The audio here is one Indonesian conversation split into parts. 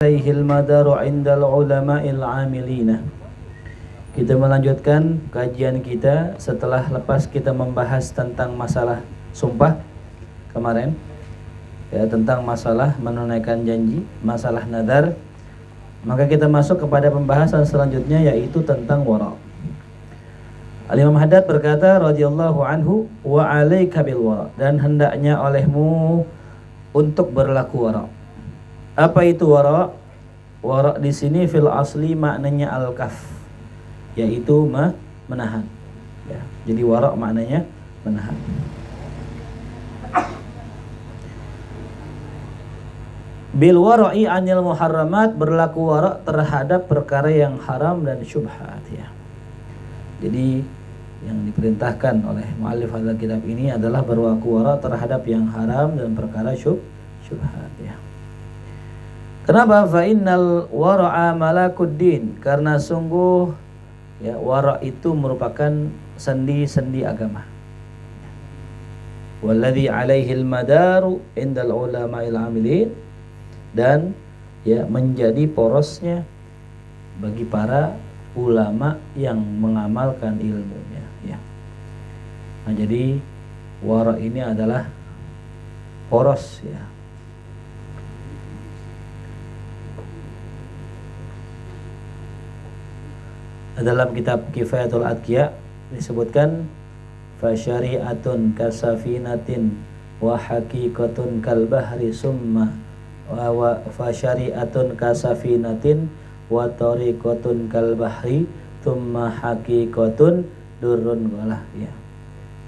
alaihil madaru indal ulama'il amilina. Kita melanjutkan kajian kita setelah lepas kita membahas tentang masalah sumpah kemarin, ya, tentang masalah menunaikan janji, masalah nadar. Maka kita masuk kepada pembahasan selanjutnya, yaitu tentang wara'. Al-Imam Haddad berkata radhiyallahu anhu, wa 'alaika bil wara', dan hendaknya olehmu untuk berlaku wara'. Apa itu wara'? Wara' di sini fil asli maknanya al-kaf, yaitu menahan. Ya, jadi wara' maknanya menahan. Bil wara'i anil muharramat, berlaku wara' terhadap perkara yang haram dan syubhat, ya. Jadi yang diperintahkan oleh muallif al-kitab ini adalah berlaku wara' terhadap yang haram dan perkara syubhat, ya. Kenapa? Fa innal wara'a malakuddin, karena sungguh, ya, wara' itu merupakan sendi-sendi agama. Walladzi 'alaihil madaru indal ulama'il 'amilin, dan ya menjadi porosnya bagi para ulama yang mengamalkan ilmunya, ya. Nah, jadi wara' ini adalah poros, ya. Dalam kitab Kifayatul Adqiya disebutkan fasyari'atun kasafinatin wa haqiqatun kal bahri summa wa fasyari'atun kasafinatin wa tariqatun kal bahri thumma haqiqatun durrun walah, ya.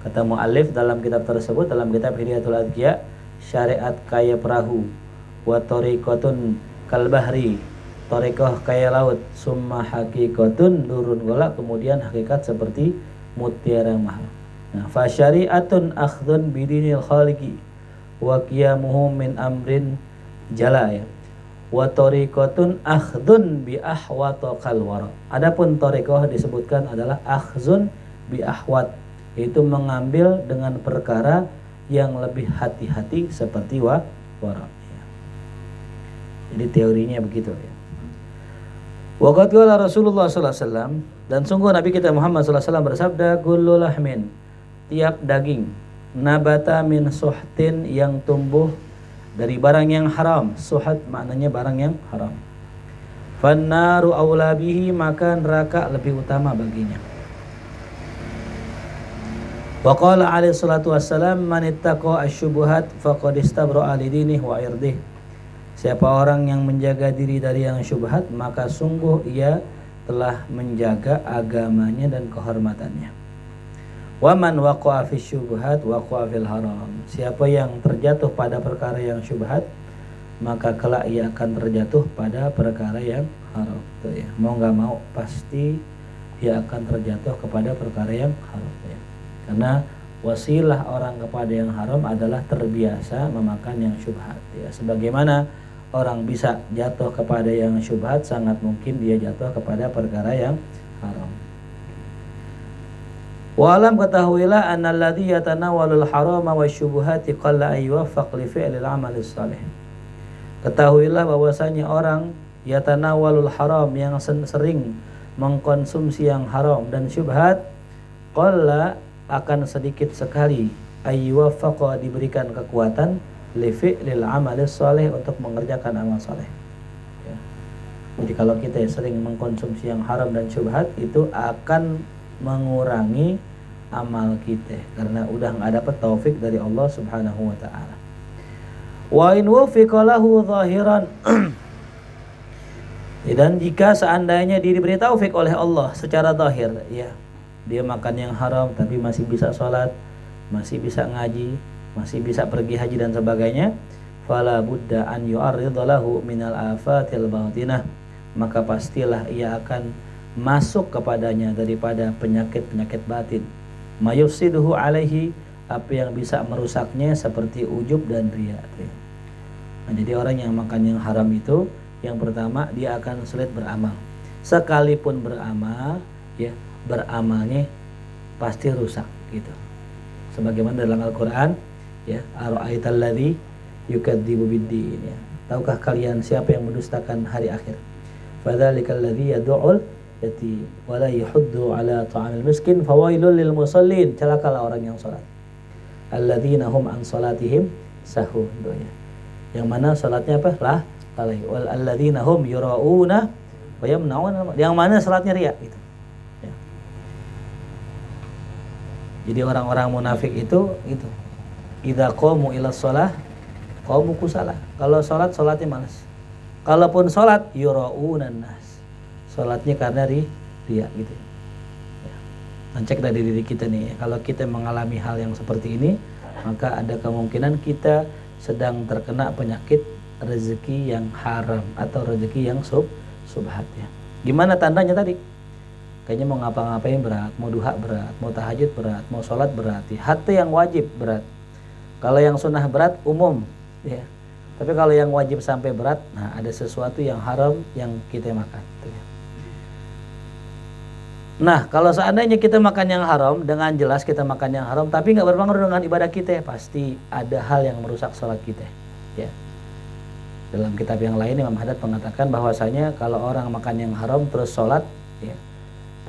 Kata muallif dalam kitab tersebut, dalam kitab Hidayatul Adqiya, syariat kaya perahu, wa tariqatun kal bahri, tariqah kaya laut, summa haqiqatun durun wala, kemudian hakikat seperti mutiara mahal. Nah, fa syari'atun akhdhun bidinil khaliqi wa qiyamuhu min amrin jala, ya. Wa tariqatun akhdhun bi ahwataqal wara. Adapun tariqah disebutkan adalah akhdhun bi ahwat, yaitu mengambil dengan perkara yang lebih hati-hati seperti wara, ya. Jadi teorinya begitu, ya. Waqad qala Rasulullah sallallahu alaihi wasallam, dan sungguh Nabi kita Muhammad sallallahu alaihi wasallam bersabda, kullu lahmin, tiap daging, nabata min suhtin, yang tumbuh dari barang yang haram. Suhat maknanya barang yang haram. Fannaru aula bihi, maka neraka lebih utama baginya. Wa qala alaihi salatu wassalam, man ittaqa asyubuhat faqad istabra'a lidinihi wa irdihi. Siapa orang yang menjaga diri dari yang syubhat, maka sungguh ia telah menjaga agamanya dan kehormatannya. Wa man waqa'a fi syubhat waqa'a fil haram. Siapa yang terjatuh pada perkara yang syubhat, maka kelak ia akan terjatuh pada perkara yang haram. Tuh, ya. Mau nggak mau pasti ia akan terjatuh kepada perkara yang haram, ya. Karena wasilah orang kepada yang haram adalah terbiasa memakan yang syubhat, ya. Sebagaimana orang bisa jatuh kepada yang syubhat, sangat mungkin dia jatuh kepada perkara yang haram. Wa alam, ketahuilah, annalladzi yatanawalul harama wasyubuhati qalla ayyuwaffaq li fi'lil amalis salih. Ketahuilah bahwasanya orang yatanawalul haram, yang sering mengkonsumsi yang haram dan syubhat, qalla, akan sedikit sekali, ayyuwaffaq, diberikan kekuatan, li fi'lil amalis salih, untuk mengerjakan amal saleh, ya. Jadi kalau kita sering mengkonsumsi yang haram dan syubhat, itu akan mengurangi amal kita, karena udah nggak dapat taufik dari Allah Subhanahu wa taala. Wa in wufiqa lahu zahiran dan jika seandainya diberi taufik oleh Allah secara zahir, ya, dia makan yang haram tapi masih bisa sholat, masih bisa ngaji, masih bisa pergi haji dan sebagainya, fala budda an yu'arridha lahu minal afatil batinah, maka pastilah ia akan masuk kepadanya daripada penyakit-penyakit batin, mayufsiduhu alaihi, apa yang bisa merusaknya seperti ujub dan riya. Nah, jadi orang yang makan yang haram itu, yang pertama, dia akan sulit beramal. Sekalipun beramal, ya, beramalnya pasti rusak, gitu. Sebagaimana dalam Al-Qur'an, ya, ara'aital ladzi yukadzibu biddin, ya. Tahukah kalian siapa yang mendustakan hari akhir? Fadzalikal ladzi yad'ul yati wa la yahuddu ala ta'amil miskin fawailul lil musallin. Celakalah orang yang salat. Alladzina hum an salatihim sahun. Doanya. Yang mana salatnya apa? Lalai. Wal alladzina hum yura'una wa yamna'un. Yang mana salatnya riya gitu. Ya. Jadi orang-orang munafik itu idza qamu ila shalah qamu kusala. Kalau salatnya malas. Kalaupun salat yura'unan nas. Salatnya karena riya gitu. Ya. Nah, cek dari diri kita nih, kalau kita mengalami hal yang seperti ini, maka ada kemungkinan kita sedang terkena penyakit rezeki yang haram atau rezeki yang subhat ya. Gimana tandanya tadi? Kayaknya mau ngapa-ngapain berat, mau duha berat, mau tahajud berat, mau sholat berat. Hati yang wajib berat. Kalau yang sunnah berat umum ya. Tapi kalau yang wajib sampai berat, nah ada sesuatu yang haram yang kita makan. Nah, kalau seandainya kita makan yang haram, dengan jelas kita makan yang haram, tapi nggak berpengaruh dengan ibadah kita, pasti ada hal yang merusak sholat kita. Ya. Dalam kitab yang lain Imam Haddad mengatakan bahwasanya kalau orang makan yang haram terus sholat, ya,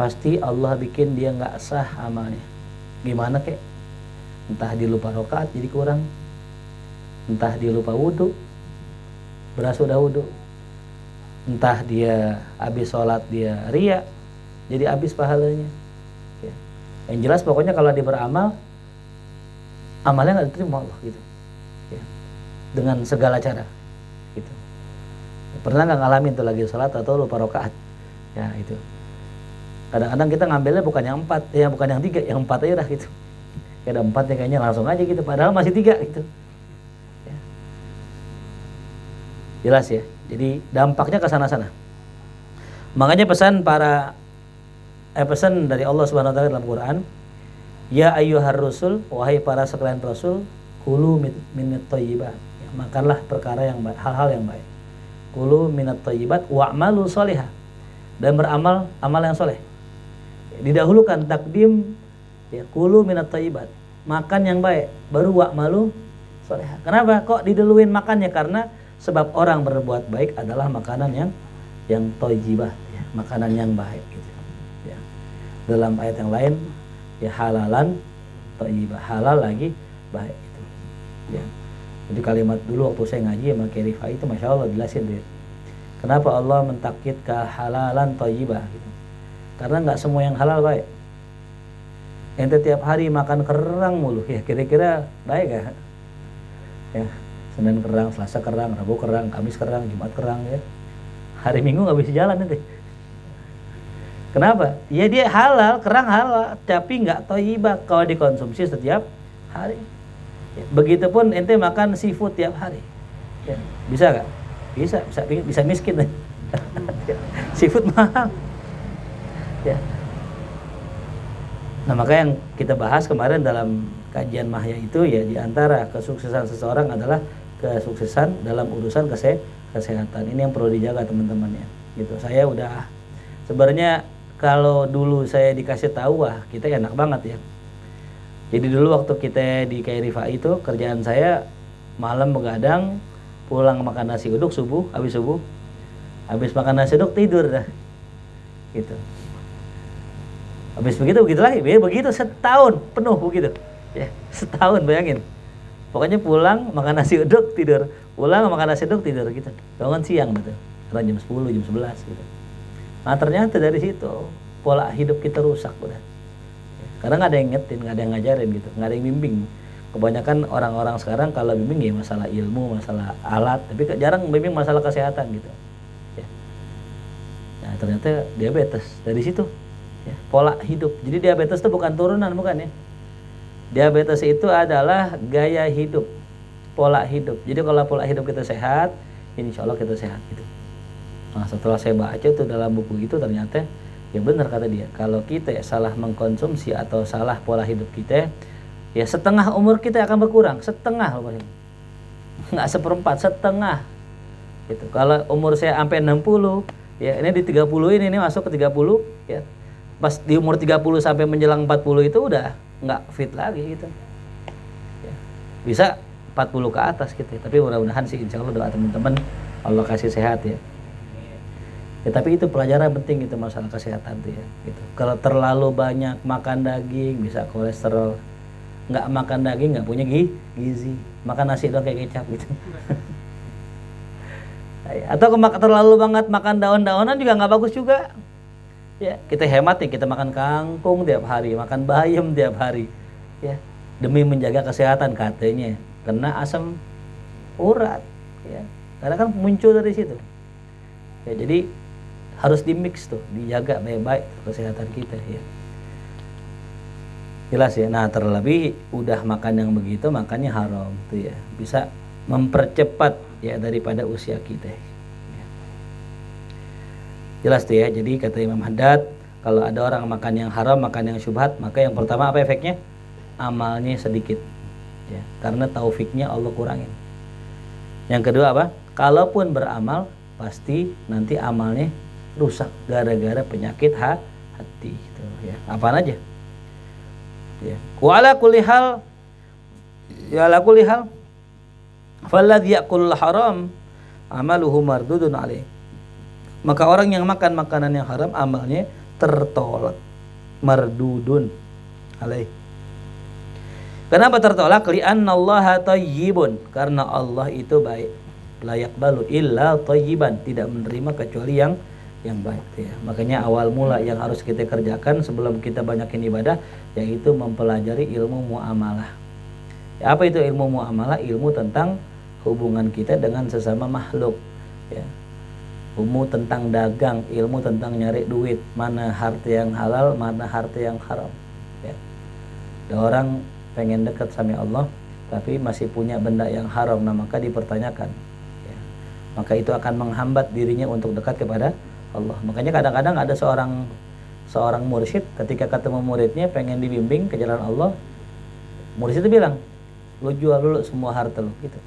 pasti Allah bikin dia nggak sah amalnya. Gimana kek? Entah dia lupa rakaat jadi kurang, entah dia lupa wudhu, beras udah wudhu, entah dia habis sholat dia riya, jadi habis pahalanya. Ya. Yang jelas pokoknya kalau dia beramal, amalnya nggak diterima Allah gitu. Ya. Dengan segala cara. Gitu. Pernah nggak ngalamin tuh lagi sholat atau lupa rakaat? Ya itu. Kadang-kadang kita ngambilnya bukan yang 4, ya bukan yang 3, yang 4 aja dah gitu. Kayak ada 4 ya kayaknya langsung aja gitu. Padahal masih 3 gitu. Ya. Jelas ya. Jadi dampaknya ke sana-sana. Makanya pesan dari Allah Subhanahu wa taala dalam Quran, ya ayyuhar rusul, wahai para sekalian rasul, kulu minat thayyibat. Ya, makanlah perkara yang baik, hal-hal yang baik. Kulu minat thayyibat wa'malu sholihah. Dan beramal amal yang soleh. Didahulukan takdim ya kulu minat thayyibat. Makan yang baik, baru wa'malu sholihah. Kenapa? Kok diduluin makannya? Karena sebab orang berbuat baik adalah makanan yang thayyibah, ya, makanan yang baik gitu. Ya. Dalam ayat yang lain ya halalan thayyibah, halal lagi baik itu. Ya. Jadi kalimat dulu waktu saya ngaji sama Kiai Rifai itu Masya Allah jelasin deh. Kenapa Allah mentakkid ke halalan thayyibah gitu. Karena nggak semua yang halal baik. Ente tiap hari makan kerang mulu, ya kira-kira baik gak? Ya, Senin kerang, Selasa kerang, Rabu kerang, Kamis kerang, Jumat kerang ya. Hari Minggu nggak bisa jalan nanti. Kenapa? Ya dia halal, kerang halal, tapi nggak thayyibah kalau dikonsumsi setiap hari. Ya, begitupun ente makan seafood tiap hari. Ya, bisa nggak? Bisa miskin. Seafood mahal. Ya. Nah, maka yang kita bahas kemarin dalam kajian Mahya itu ya diantara kesuksesan seseorang adalah kesuksesan dalam urusan kesehatan. Ini yang perlu dijaga teman-teman ya. Gitu. Saya udah sebenarnya kalau dulu saya dikasih tahu wah kita enak banget ya. Jadi dulu waktu kita di Kiai Rifai itu kerjaan saya malam begadang, pulang makan nasi uduk habis makan nasi uduk tidur dah. Gitu. Habis begitulah, begitu setahun penuh begitu. Ya, setahun bayangin. Pokoknya pulang makan nasi uduk tidur, pulang makan nasi uduk tidur gitu. Bangun siang gitu. Karena jam 10, jam 11 gitu. Nah, ternyata dari situ pola hidup kita rusak udah. Karena nggak ada yang ngetin, nggak ada yang ngajarin gitu, nggak ada yang bimbing. Kebanyakan orang-orang sekarang kalau bimbing ya masalah ilmu, masalah alat, tapi jarang bimbing masalah kesehatan gitu. Ya. Nah, ternyata diabetes dari situ. Ya, pola hidup. Jadi diabetes itu bukan turunan, bukan ya. Diabetes itu adalah gaya hidup, pola hidup. Jadi kalau pola hidup kita sehat, insya Allah kita sehat gitu. Nah, setelah saya baca tuh dalam buku itu ternyata ya benar kata dia. Kalau kita salah mengkonsumsi atau salah pola hidup kita, ya setengah umur kita akan berkurang, setengah loh. Nggak seperempat, setengah. Gitu. Kalau umur saya sampai 60, ya ini di 30 ini masuk ke 30 ya. Pas di umur 30 sampai menjelang 40 itu udah nggak fit lagi gitu. Ya. Bisa 40 ke atas gitu ya. Tapi mudah-mudahan sih insya Allah doa teman-teman Allah kasih sehat ya. Ya, tapi itu pelajaran penting itu masalah kesehatan tuh ya. Gitu. Kalau terlalu banyak makan daging bisa kolesterol. Nggak makan daging nggak punya gizi. Makan nasi doang kayak kecap gitu. Atau terlalu banget makan daun-daunan juga nggak bagus juga. Ya, kita hemat nih, kita makan kangkung tiap hari, makan bayam tiap hari. Ya, demi menjaga kesehatan katanya. Kena asam urat ya. Karena kan muncul dari situ. Ya, jadi harus dimix tuh, dijaga baik-baik kesehatan kita ya. Jelas ya. Nah, terlebih udah makan yang begitu makannya haram tuh ya. Bisa mempercepat ya daripada usia kita. Ya. Jelas tuh ya. Jadi kata Imam Haddad, kalau ada orang makan yang haram, makan yang syubhat, maka yang pertama apa efeknya? Amalnya sedikit. Ya, karena taufiknya Allah kurangin. Yang kedua apa? Kalaupun beramal, pasti nanti amalnya rusak gara-gara penyakit hati gitu ya. Apaan aja? Ya. Wa ala kulli hal ya ala kulli hal falladhi yaqul haram amaluhu mardudun alaih. Maka orang yang makan makanan yang haram amalnya tertolak. Mardudun alaih. Kenapa tertolak? Li'annallaha thayyibun, karena Allah itu baik. La yaqbalu illa thayyiban, tidak menerima kecuali yang baik ya. Makanya awal mula yang harus kita kerjakan sebelum kita banyakin ibadah yaitu mempelajari ilmu muamalah. Ya, apa itu ilmu muamalah? Ilmu tentang hubungan kita dengan sesama makhluk ya. Ilmu tentang dagang, ilmu tentang nyari duit, mana harta yang halal, mana harta yang haram ya. Ada orang pengen dekat sama Allah tapi masih punya benda yang haram, nah maka dipertanyakan ya. Maka itu akan menghambat dirinya untuk dekat kepada Allah. Makanya kadang-kadang ada seorang mursyid ketika ketemu muridnya pengen dibimbing ke jalan Allah, murid itu bilang, lu jual dulu semua harta lu gitu.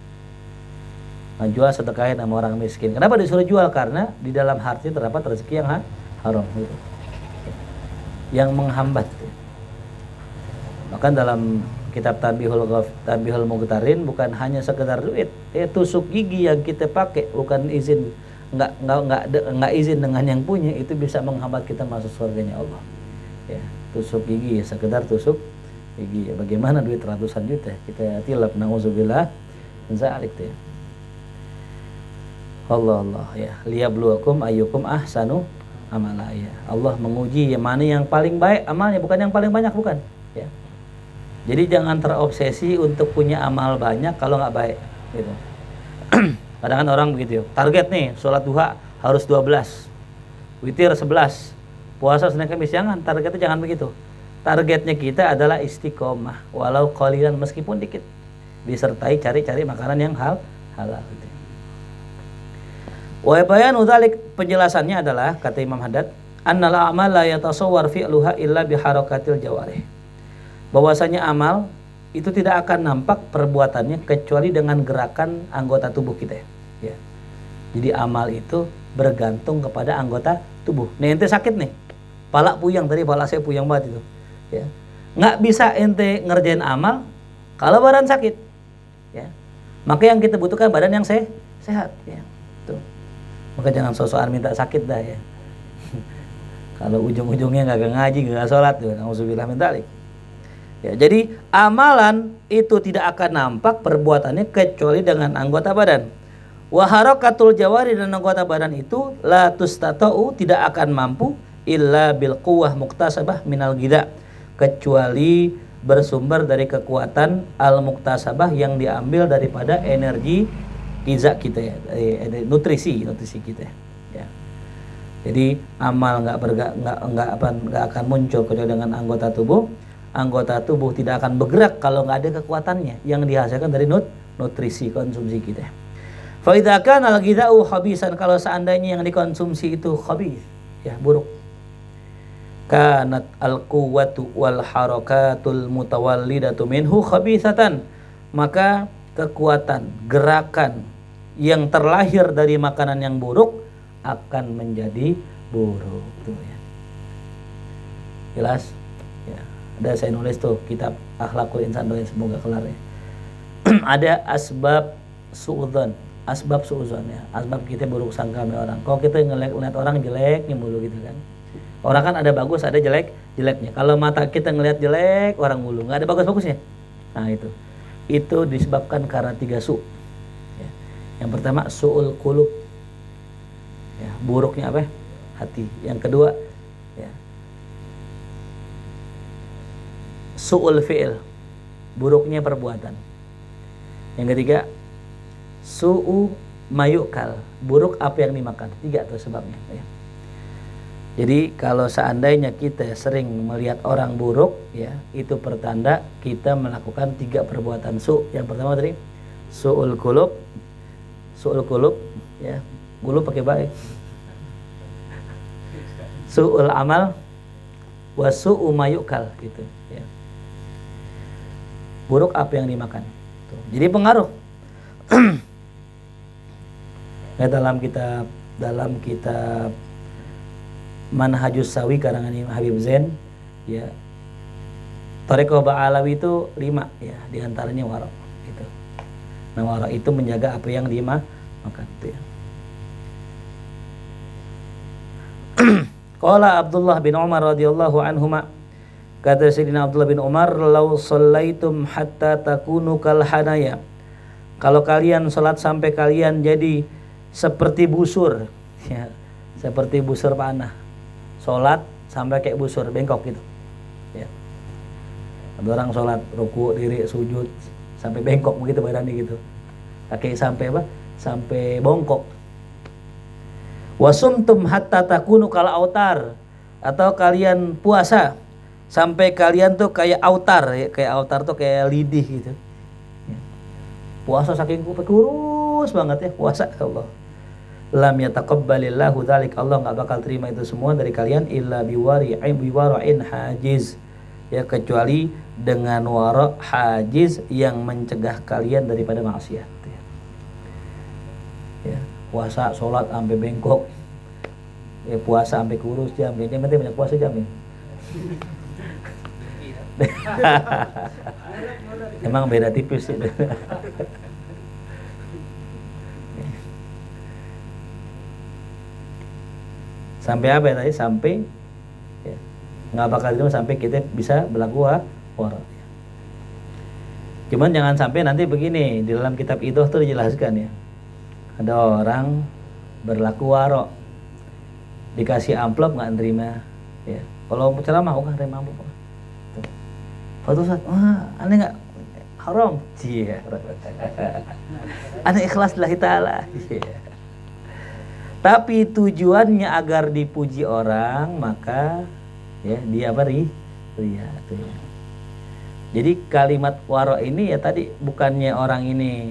Nah, jual sedekahin sama orang miskin. Kenapa disuruh jual? Karena di dalam harta terdapat rezeki yang haram gitu. Yang menghambat. Bahkan dalam kitab Tanbihul Mughtarin bukan hanya sekedar duit, tusuk gigi yang kita pakai bukan izin nggak izin dengan yang punya, itu bisa menghambat kita masuk surganya Allah ya. Tusuk gigi ya, sekedar tusuk gigi ya. Bagaimana duit ratusan juta kita tilap, nauzubillah min zalik ya. Allah ya, liyabluwakum ayyukum ahsanu amala ya. Allah menguji yang mana yang paling baik amalnya, bukan yang paling banyak, bukan ya. Jadi jangan terobsesi untuk punya amal banyak kalau nggak baik gitu. Kadang-kadang orang begitu, target nih sholat duha harus 12, witir 11, puasa Senin Kamis. Jangan, targetnya jangan begitu. Targetnya kita adalah istiqomah, walau qalilan, meskipun dikit, disertai cari-cari makanan yang halal. Wa bayanu dzalik, penjelasannya adalah kata Imam Haddad, annal a'mal la yatasawwar fi'luha illa biharakatil jawarih. Bahwasanya amal itu tidak akan nampak perbuatannya kecuali dengan gerakan anggota tubuh kita ya. Jadi amal itu bergantung kepada anggota tubuh. Nih ente sakit nih, pala puyang, tadi pala saya puyang banget itu ya. Nggak bisa ente ngerjain amal kalau badan sakit ya. Maka yang kita butuhkan badan yang sehat ya. Tuh. Maka jangan sosokan minta sakit dah ya. Kalau ujung-ujungnya nggak ngaji, nggak sholat tuh, nauzubillah min dzalik. Ya, jadi amalan itu tidak akan nampak perbuatannya kecuali dengan anggota badan. Wa harakatul jawari, dan anggota badan itu la tustata'u, tidak akan mampu illa bil quwwah muktasabah minal ghidha, kecuali bersumber dari kekuatan al muktasabah yang diambil daripada energi giza kita ya, nutrisi kita ya. Jadi amal nggak akan muncul kecuali dengan anggota tubuh. Anggota tubuh tidak akan bergerak kalau nggak ada kekuatannya yang dihasilkan dari nutrisi konsumsi kita. Fa idza kana al-ghidha'u khabisan, kalau seandainya yang dikonsumsi itu khabith ya, buruk, kanat al-quwwatu wal harakatul mutawallidatu minhu khabithatan, maka kekuatan, gerakan yang terlahir dari makanan yang buruk akan menjadi buruk tuh ya. Jelas? Ya. Ada saya nulis tuh kitab Akhlakul Insan Doi, semoga kelar ya. ada asbab suudzon, asbab suudzon ya, asbab kita buruk sangka sama orang. Kalau kita ngeliat orang jeleknya mulu gitu kan. Orang kan ada bagus, ada jeleknya. Kalau mata kita ngelihat jelek orang mulu, nggak ada bagus-bagusnya. Nah itu disebabkan karena 3 su. Ya. Yang pertama su'ul qulub, ya, buruknya apa? Hati. Yang kedua, ya, su'ul fi'il, buruknya perbuatan. Yang ketiga, su'u mayukal, buruk apa yang dimakan. 3 tuh sebabnya. Ya. Jadi kalau seandainya kita sering melihat orang buruk, ya itu pertanda kita melakukan 3 perbuatan su. Yang pertama tadi su'ul qulub, ya, qulub pakai baik. Su'ul amal, wa su'u mayukal gitu. Ya. Buruk apa yang dimakan. Tuh. Jadi pengaruh. dalam kitab Manhajus Sawi karangan Imam Habib Zain, ya, Thariqah Ba'alawi itu 5 ya, diantaranya wara gitu. Nah wara itu menjaga apa yang dimakan itu ya. Qala Abdullah bin Umar radhiyallahu anhuma, kata Sayyidina Abdullah bin Umar, "Lau shallaitum hatta takunu kal hanaya." Kalau kalian salat sampai kalian jadi seperti busur, ya, seperti busur panah. Sholat sampai kayak busur, bengkok gitu ya. Ada orang sholat, ruku, diri, sujud sampai bengkok begitu badannya gitu, kaki sampai apa? Sampai bongkok. Wasumtum hatta takunu kal autar, atau kalian puasa sampai kalian tuh kayak autar ya. Kayak autar tuh kayak lidih gitu ya. Puasa saking kurus banget ya puasa, Allah. Lam yataqabbalillahu dzalik, Allah enggak bakal terima itu semua dari kalian illa biwara'in hajiz, ya, kecuali dengan wara' hajiz yang mencegah kalian daripada maksiat ya. Ya, puasa sholat sampai bengkok, ya, puasa sampai kurus jam, yang penting banyak puasa jam ya. Emang beda tipis sih. Sampai apa ya tadi? Sampai ya, nggak bakal terima sampai kita bisa berlaku wara. Cuman jangan sampai nanti begini, di dalam kitab Idoh tuh dijelaskan ya, ada orang berlaku wara, dikasih amplop nggak nerima ya. Kalau ceramah kan terima amplop. Fatu Ustaz, aneh nggak haram? Iya. Aneh ikhlas lillahi ta'ala. Iya. Tapi tujuannya agar dipuji orang, maka ya dia beri ria tuh ya. Jadi kalimat waro ini ya tadi bukannya orang ini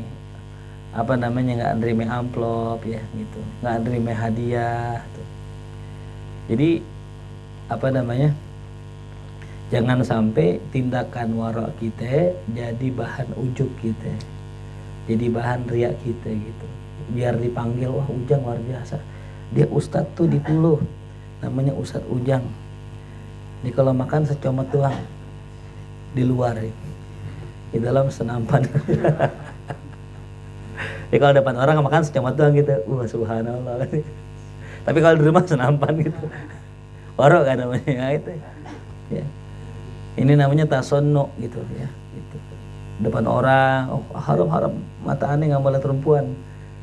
apa namanya nggak nerima amplop ya gitu, nggak nerima hadiah tuh. Jadi apa namanya, jangan sampai tindakan waro kita jadi bahan ujub kita, jadi bahan riak kita gitu. Biar dipanggil, wah Ujang luar biasa, dia ustadz tuh di Puluh, namanya Ustadz Ujang. Ini kalau makan secomot doang di luar ya. Di dalam senampan. Ya kalau depan orang makan secomot doang gitu, subhanallah. Tapi kalau di rumah senampan gitu, warok kan namanya itu ya. Ini namanya tasonno gitu ya gitu. Depan orang, oh haram mata aneh nggak boleh perempuan,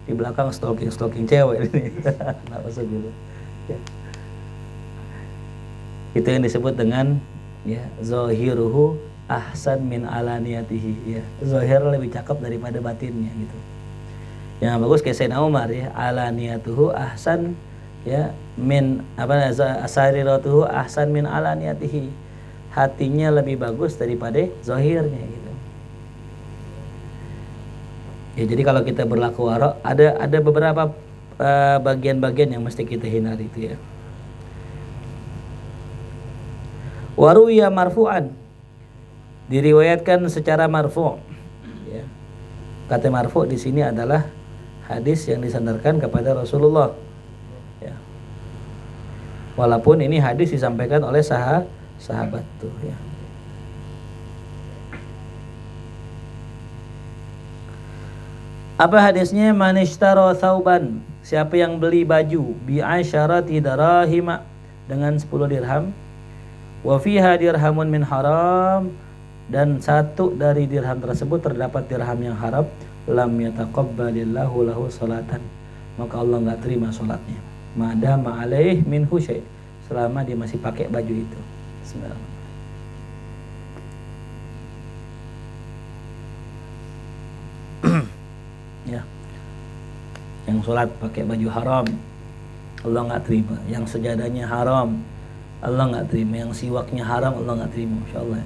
di belakang stalking cewek ini. Nah, maksud gitu ya. Itu yang disebut dengan ya zahiruhu ahsan min alaniyatihi ya. Zahir lebih cakep daripada batinnya gitu. Yang bagus kayak Sayyidina Umar ya, alaniyatuhu ahsan ya min apa asariratuhu ahsan min alaniyatihi. Hatinya lebih bagus daripada zahirnya gitu. Ya, jadi kalau kita berlaku wara, ada beberapa bagian-bagian yang mesti kita hindari itu ya. Waruya marfu'an, diriwayatkan secara marfu'. Ya. Kata marfu' di sini adalah hadis yang disandarkan kepada Rasulullah. Ya. Walaupun ini hadis disampaikan oleh sahabat tuh ya. Apa hadisnya? Man ishtara thawban, siapa yang beli baju bi asyarati darahima, dengan 10 dirham, wa fiha dirhamun min haram, dan satu dari dirham tersebut terdapat dirham yang haram, lam yataqabbalillahu lahu salatan, maka Allah enggak terima salatnya. Madama alaih min syai', selama dia masih pakai baju itu. Bismillah. Ya, yang sholat pakai baju haram, Allah nggak terima. Yang sejadahnya haram, Allah nggak terima. Yang siwaknya haram, Allah nggak terima. Masya Allah.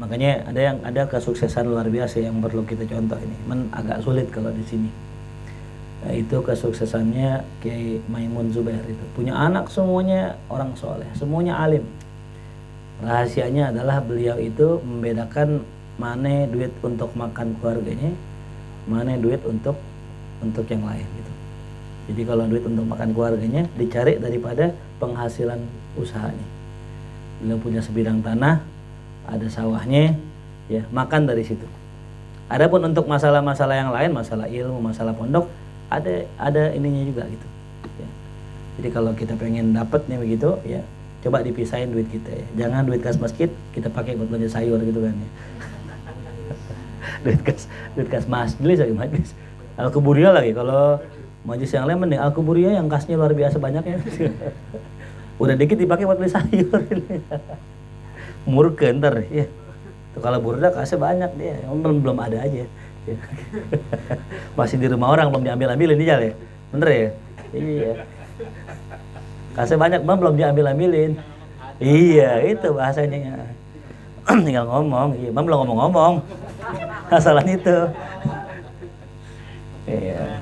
Makanya ada kesuksesan luar biasa yang perlu kita contoh ini. Agak sulit kalau di sini. Nah, itu kesuksesannya Kiai Maimun Zubair itu. Punya anak semuanya orang soleh, semuanya alim. Rahasianya adalah beliau itu membedakan mana duit untuk makan keluarganya, mana duit untuk yang lain gitu. Jadi kalau duit untuk makan keluarganya dicari daripada penghasilan usahanya. Beliau punya sebidang tanah, ada sawahnya, ya makan dari situ. Adapun untuk masalah-masalah yang lain, masalah ilmu, masalah pondok, ada ininya juga gitu. Ya. Jadi kalau kita pengen dapatnya begitu, ya coba dipisahin duit kita ya. Jangan duit kas masjid kita pakai buat belanja sayur gitu kan ya. duit kas majlis lagi majlis. Al-Kuburiyah lagi, kalau majlis yang lain mending Al-Kuburiyah yang kasnya luar biasa banyak ya. Udah dikit dipakai buat beli sayur. Murke ntar ya. Tuh kalau burda kasnya banyak dia, belum ada aja. Ya. Masih di rumah orang belum diambil-ambilin dia ya. Bener ya? Iya. Kasih banyak bang belum diambil-ambilin. Iya itu bahasanya. Tinggal ngomong, iya bang belum ngomong-ngomong. Masalah itu. Iya.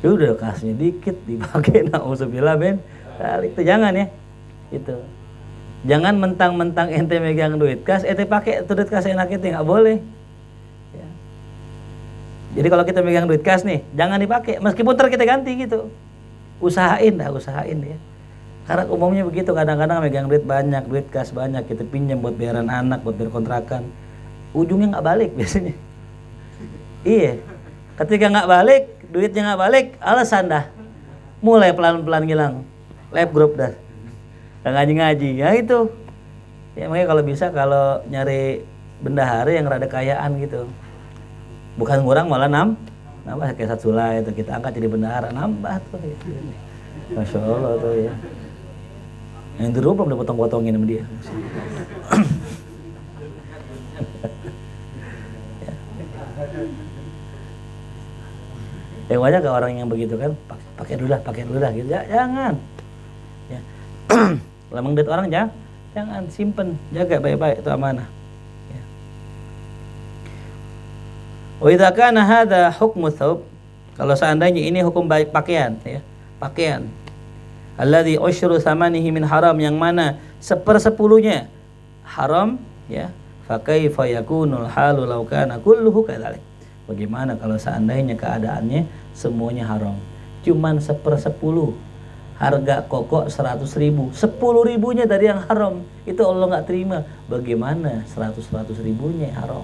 Udah kasnya dikit dipakai, nauzubillah ben. Itu jangan ya. Itu. Jangan mentang-mentang ente megang duit kas, ente pakai duit kas enak itu nggak boleh. Ya. Jadi kalau kita megang duit kas nih, jangan dipakai. Meskipun ntar kita ganti gitu. Usahain ya. Karena umumnya begitu, kadang-kadang megang duit banyak, duit kas banyak, kita pinjam buat bayaran anak, buat bayar kontrakan, ujungnya nggak balik biasanya. Iya, ketika nggak balik, duitnya nggak balik, alasan dah, mulai pelan-pelan hilang, lab group dah, nggak ngaji-ngaji, ya itu. Ya makanya kalau bisa kalau nyari bendahara yang rada kayaan gitu, bukan kurang malah nambah kayak Satsula itu kita angkat jadi bendahara, nambah tuh gitu. Masya Allah tuh ya. Yang dulu belum dipotong-potongin sama dia. Ya banyak ke orang yang begitu kan, pakai dulu lah gitu. Jangan. Ya. Lemang duit orang jangan simpen, jaga baik-baik itu amanah. Wa idza kana hadza hukmu thawb, kalau seandainya ini hukum baik pakaian ya, pakaian alladzi usyru thamanihi min haram, yang mana 1/10-nya haram ya, fa kaifa yakunul halu law kana kulluhu kadzalik, bagaimana kalau seandainya keadaannya semuanya haram, cuman 1/10 harga koko 100.000, 10.000-nya dari yang haram, itu Allah nggak terima, bagaimana 100.000-nya haram.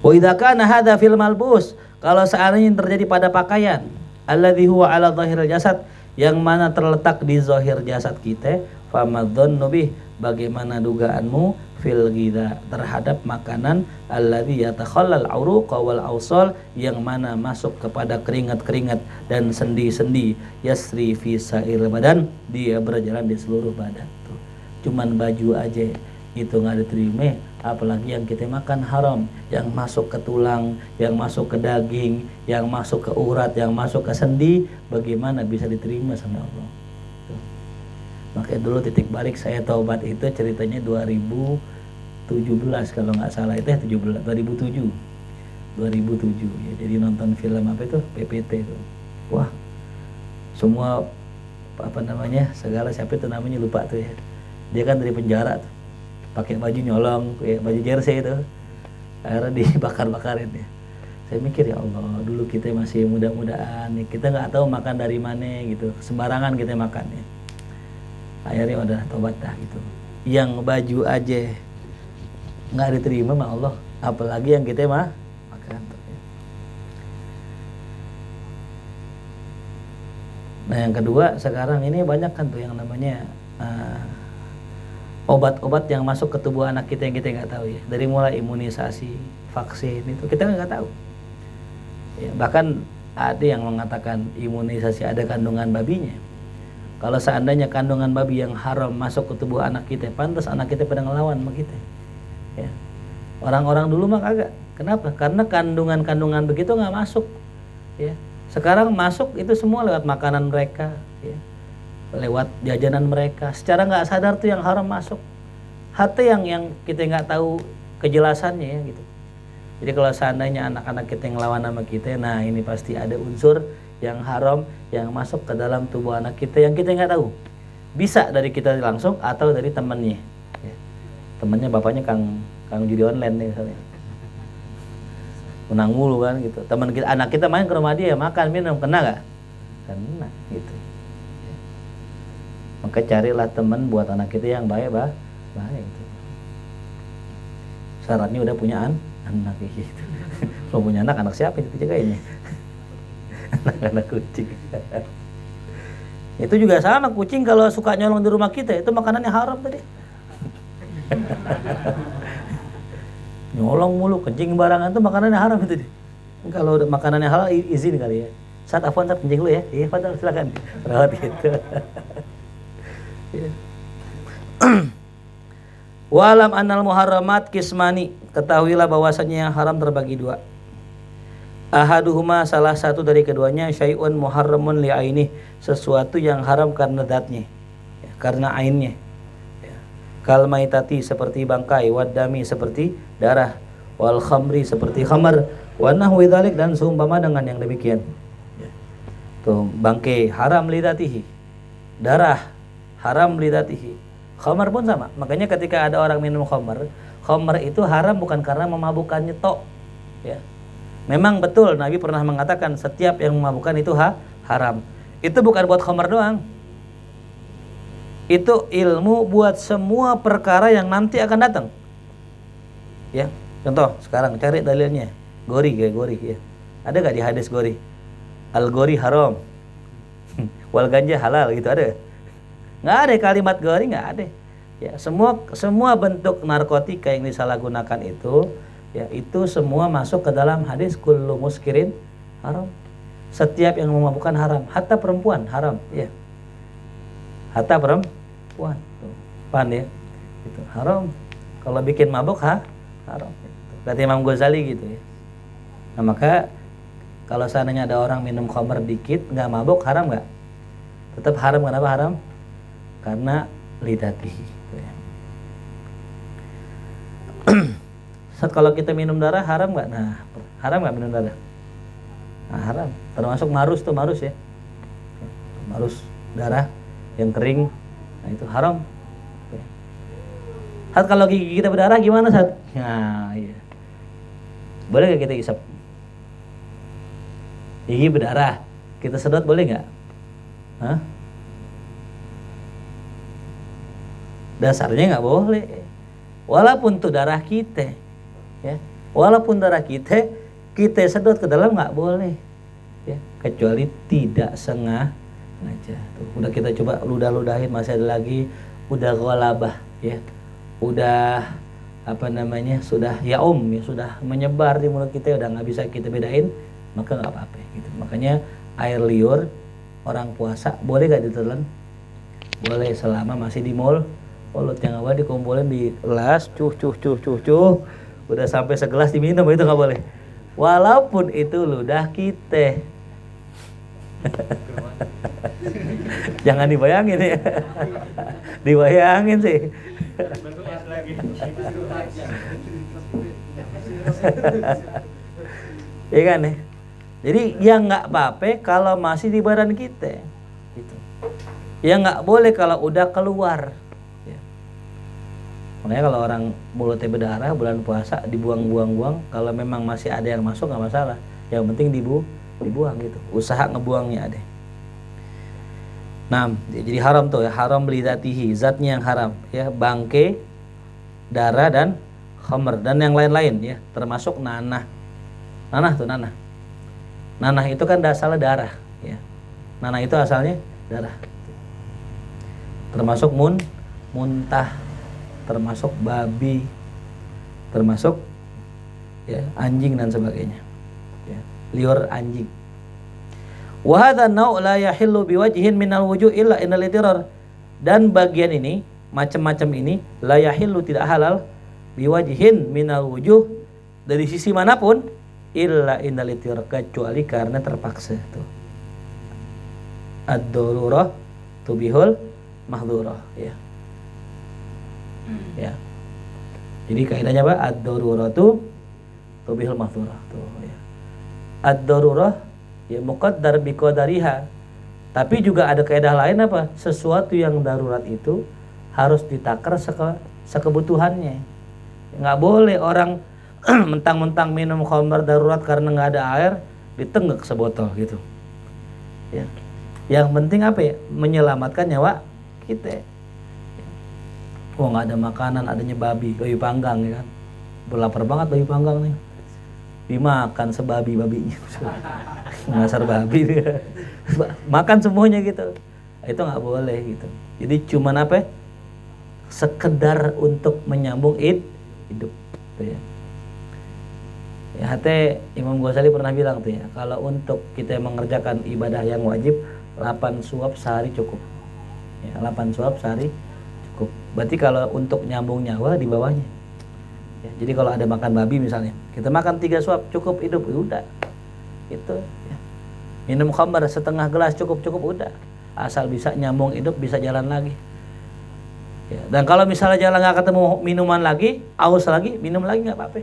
Wa idza kana hadza fil malbus, kalau seandainya terjadi pada pakaian alladzi huwa ala zahiril jasad, yang mana terletak di zahir jasad kita, famadzannu bih, bagaimana dugaanmu fil ghidha, terhadap makanan alladzi yatakhallal uruqa wal awsal, yang mana masuk kepada keringat-keringat dan sendi-sendi, yasri fi sa'ir badan, dia berjalan di seluruh badan. Tuh. Cuman baju aja itu nggak diterima, apalagi yang kita makan haram, yang masuk ke tulang, yang masuk ke daging, yang masuk ke urat, yang masuk ke sendi, bagaimana bisa diterima sama Allah. Tuh. Makanya dulu titik balik saya taubat itu ceritanya 2017 kalau nggak salah, itu 2007 ya. Jadi nonton film apa itu PPT itu, wah semua apa namanya segala, siapa itu namanya lupa tuh ya, dia kan dari penjara tuh, pakai baju nyolong, kayak baju jersey itu, akhirnya dibakar-bakarin ya. Saya mikir ya Allah, dulu kita masih muda-mudaan nih, kita nggak tahu makan dari mana gitu, sembarangan kita makan ya. Akhirnya udah tobat dah gitu. yang baju aja nggak diterima sama Allah, apalagi yang kita makan. Nah yang kedua, sekarang ini banyak kan tuh yang namanya obat-obat yang masuk ke tubuh anak kita yang kita nggak tahu ya. Dari mulai imunisasi, vaksin itu kita nggak tahu. Ya, bahkan ada yang mengatakan imunisasi ada kandungan babinya. Kalau seandainya kandungan babi yang haram masuk ke tubuh anak kita, pantas anak kita pada ngelawan sama kita. Ya. Orang-orang dulu mah kagak. Kenapa? Karena kandungan-kandungan begitu nggak masuk. Ya. Sekarang masuk itu semua lewat makanan mereka, ya. Lewat jajanan mereka. Secara nggak sadar tuh yang haram masuk. Hati yang kita nggak tahu kejelasannya ya gitu. Jadi kalau seandainya anak-anak kita yang ngelawan sama kita, nah ini pasti ada unsur yang haram yang masuk ke dalam tubuh anak kita yang kita nggak tahu. Bisa dari kita langsung atau dari temannya. Ya. Temannya bapaknya kang judi online nih misalnya. Menang mulu kan gitu. Teman kita, anak kita main ke rumah dia makan minum, kena nggak? Kena gitu. Ya. Maka carilah teman buat anak kita yang baik gitu. Syaratnya udah punya anak gitu. Kalau punya anak siapa itu jagainnya? Anak kucing. Itu juga sama, kucing kalau suka nyolong di rumah kita itu makanannya haram tadi. Nyolong mulu, kencing barangan tuh makanannya haram itu. Kalau makanannya halal izin kali ya. Saat afwan saat kencing dulu ya. Iya, Fadal silakan. Rawat gitu. Walam annal muharramat kismani, ketahuilah bahwasanya yang haram terbagi dua. Ahaduhuma, salah satu dari keduanya, syai'un muharramun li ainih, sesuatu yang haram karena zatnya, ya, karena ainnya. Ya. Kal maitati, seperti bangkai, wadami, seperti darah, wal khamri, seperti khamar, wa nahwi dzalik, dan seumpama dengan yang demikian. Ya. Tuh, bangkai haram li dzatihi, darah haram li dzatihi, khamar pun sama. Makanya ketika ada orang minum khamar itu haram bukan karena memabukkannya tok, ya. Memang betul Nabi pernah mengatakan setiap yang memabukkan itu haram. Itu bukan buat khamar doang. Itu ilmu buat semua perkara yang nanti akan datang. Ya, contoh sekarang cari dalilnya. Gori ya. Ada gak di hadis gori? Al gori haram. Wal ganja halal gitu ada? Nggak ada kalimat gori, nggak ada. Ya, semua bentuk narkotika yang disalahgunakan itu, ya itu semua masuk ke dalam hadis kullu muskirin haram. Setiap yang memabukkan haram, hatta perempuan haram, ya. Hatta perempuan, tuh. Pan ya, itu haram. Kalau bikin mabuk haram. Kata Imam Ghazali gitu ya. Nah maka kalau seandainya ada orang minum khamr dikit nggak mabuk, haram nggak? Tetap haram. Kenapa haram? Karena lidatihi. Gitu ya. Saat kalau kita minum darah haram nggak? Nah, haram nggak minum darah? Nah, haram. Termasuk marus ya. Marus darah yang kering, nah itu haram. Saat kalau gigi kita berdarah gimana saat? Nah, iya. Boleh nggak kita isap? Gigi berdarah, kita sedot boleh nggak? Hah? Dasarnya nggak boleh. Walaupun itu darah kita, ya. Walaupun darah kita sedot ke dalam nggak boleh, ya. Kecuali tidak sengaja. Tuh, udah kita coba ludah-ludahin, masih ada lagi, udah ghalabah, ya. Udah sudah ya sudah menyebar di mulut kita, udah nggak bisa kita bedain, maka nggak apa-apa gitu. Makanya air liur orang puasa boleh nggak ditelan? Boleh selama masih di mulut, yang awal dikumpulin di gelas, cuh, udah sampai segelas diminum, itu nggak boleh. Walaupun itu ludah kita. Jangan dibayangin ya. Dibayangin sih. Iya kan ya. Jadi yang nggak apa-apa kalau masih di badan kita, gitu. Yang nggak boleh kalau udah keluar. Ya. Makanya kalau orang mulutnya berdarah bulan puasa dibuang-buang, kalau memang masih ada yang masuk nggak masalah. Yang penting dibuang gitu. Usaha ngebuangnya ada. Nah, jadi haram tuh ya, haram beli zatihi, zatnya yang haram ya, bangke, darah dan khamr dan yang lain-lain ya, termasuk nanah. Nanah tuh nanah. Nanah itu kan asalnya darah ya. Nanah itu asalnya darah. Termasuk muntah, termasuk babi, termasuk ya anjing dan sebagainya. Ya, liur anjing. Wa hadza nau' la yahillu biwajhin minal wujuh illa innal idrar. Dan bagian ini, macam-macam ini la yahillu tidak halal biwajhin minal wujuh dari sisi manapun illa innal idrar kecuali karena terpaksa tuh. Ad-darurah tubihul mahdhurah ya. Ya. Jadi kaidahnya apa? Ad-daruratu tubihul mahdhurah tuh ya. Ad-darurah ya muqaddar biqadariha. Tapi juga ada kaidah lain apa? Sesuatu yang darurat itu harus ditakar sekebutuhannya. Nggak boleh orang mentang-mentang minum khamr darurat karena nggak ada air ditenggek sebotol gitu. Ya. Yang penting apa ya? Menyelamatkan nyawa kita. Oh nggak ada makanan, adanya babi panggang ya kan. Berlapar banget babi panggang nih. Dimakan sebabi-babinya. Ngasar babi dia. Makan semuanya gitu. Itu nggak boleh gitu. Jadi cuman apa? Sekedar untuk menyambung hidup gitu ya. Ya hati Imam Ghazali pernah bilang tuh ya, kalau untuk kita mengerjakan ibadah yang wajib 8 suap sehari cukup. Ya, 8 suap sehari cukup. Berarti kalau untuk nyambung nyawa di bawahnya. Ya, jadi kalau ada makan babi misalnya, kita makan 3 suap cukup hidup, udah. Itu ya. Minum khamr setengah gelas cukup udah. Asal bisa nyambung hidup, bisa jalan lagi. Ya, dan kalau misalnya jalan nggak ketemu minuman lagi, aus lagi, minum lagi nggak apa-apa.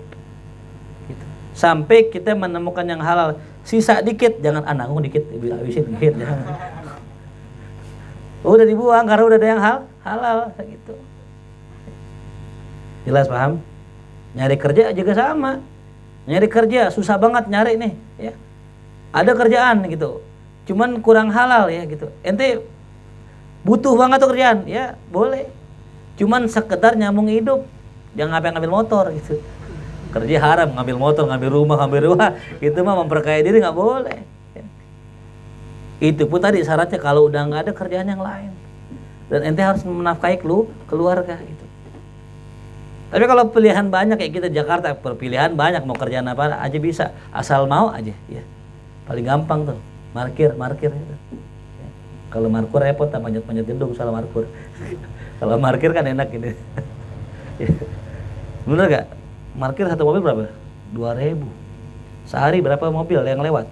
Gitu. Sampai kita menemukan yang halal. Sisa dikit, jangan nanggung dikit, habisin dikit, jangan. Udah dibuang karena udah ada yang halal gitu. Jelas paham? Nyari kerja juga sama. Nyari kerja susah banget nyari nih, ya. Ada kerjaan gitu. Cuman kurang halal ya gitu. Ente butuh banget tuh kerjaan, ya boleh. Cuman sekedar nyambung hidup. Jangan ngambil motor gitu. Kerja haram, ngambil motor, ngambil rumah, itu mah memperkaya diri nggak boleh. Ya. Itu pun tadi syaratnya kalau udah nggak ada kerjaan yang lain, dan ente harus menafkahi keluarga gitu. Tapi kalau pilihan banyak kayak kita Jakarta, pilihan banyak mau kerjaan apa aja bisa, asal mau aja. Ya. Paling gampang tuh, markir gitu. Ya. Kalau markur repot, panjat gedung salah markur. Kalau markir kan enak ini. Ya. Bener gak? Markir satu mobil berapa? 2.000. Sehari berapa mobil yang lewat?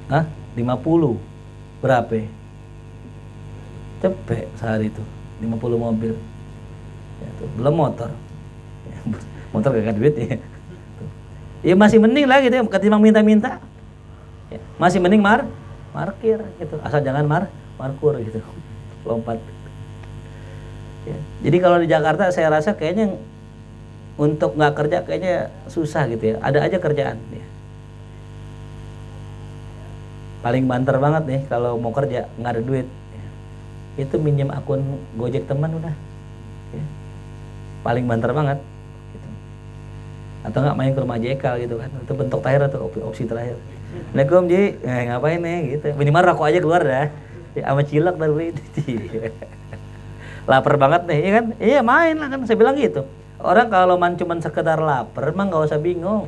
Hah? 50. Berapa? Cepet sehari itu 50 mobil. Ya, tuh. Belum motor. Ya, motor gak ada duit ya. Ya masih mending lah gitu ya, ketimbang minta-minta. Ya, masih mending markir gitu. Asal jangan markur gitu. Lompat. Ya. Jadi kalau di Jakarta saya rasa kayaknya untuk nggak kerja kayaknya susah gitu ya. Ada aja kerjaan ya. Paling banter banget nih kalau mau kerja nggak ada duit ya. Itu minjem akun Gojek teman udah ya. Paling banter banget gitu. Atau nggak main ke rumah Jekal gitu kan. Itu bentuk terakhir atau opsi terakhir. Assalamualaikum Ji, ngapain nih gitu. Minimal rokok aja keluar dah ya, sama cilok dan beli. Lapar banget nih ya kan. Iya main lah kan, saya bilang gitu. Orang kalau cuman sekedar lapar emang nggak usah bingung.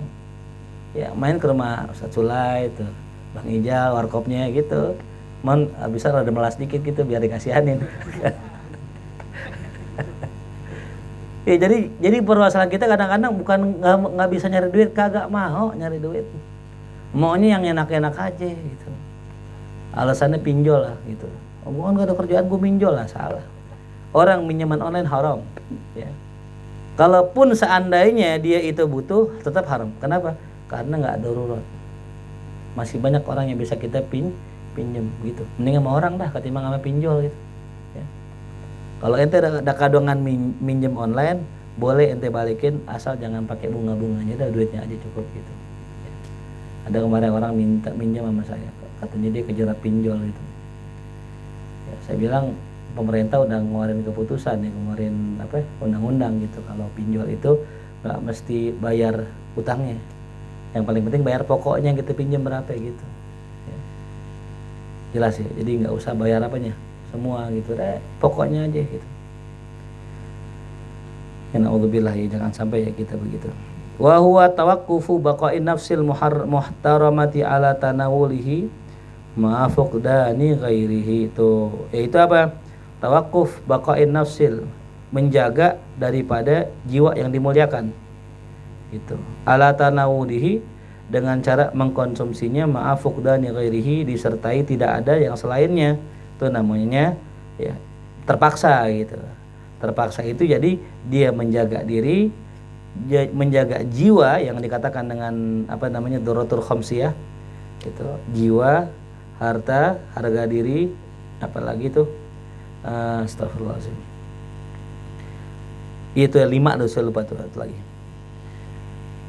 Ya main ke rumah Ustadz Sulay itu, Bang Ijal, warkopnya gitu. Bisa rada melas dikit gitu biar dikasihanin. Ya jadi permasalahan kita kadang-kadang bukan nggak bisa nyari duit, kagak mau nyari duit. Maunya yang enak-enak aja gitu. Alasannya pinjol lah gitu. Oh, bukan gak ada kerjaan gue pinjol lah, salah. Orang minjaman online haram. Ya. Kalaupun seandainya dia itu butuh, tetap haram. Kenapa? Karena nggak ada darurat. Masih banyak orang yang bisa kita pinjam gitu. Mending sama orang dah ketimbang sama pinjol gitu. Ya. Kalau ente ada kadongan minjem online, boleh ente balikin asal jangan pakai bunga-bunganya, dah duitnya aja cukup gitu. Ya. Ada kemarin orang minta minjam sama saya, katanya dia kejerat pinjol gitu. Ya, saya bilang pemerintah udah ngeluarin keputusan ya, ngeluarin apa undang-undang gitu, kalau pinjol itu nggak mesti bayar utangnya, yang paling penting bayar pokoknya kita pinjam berapa gitu ya. Jelas ya, jadi nggak usah bayar apanya semua gitu deh, pokoknya aja gitu. Ya naudzubillah, ya jangan sampai ya kita begitu. Wa huwa tawaqqufu baqa'in nafsil muhtaramati ala tanawulihi ma fuqdani ghairihi. Itu yaitu apa? Tawaquf baqa'in nafsil, menjaga daripada jiwa yang dimuliakan. Itu ala tanawulihi, dengan cara mengkonsumsinya ma fuqdani ghairihi, disertai tidak ada yang selainnya. Itu namanya ya terpaksa gitu. Terpaksa itu jadi dia menjaga diri, menjaga jiwa yang dikatakan dengan apa namanya dorotul khamsiyah gitu, jiwa, harta, harga diri, apalagi itu astagfirullahaladzim, itu ya 5 tuh, saya lupa tuh lagi.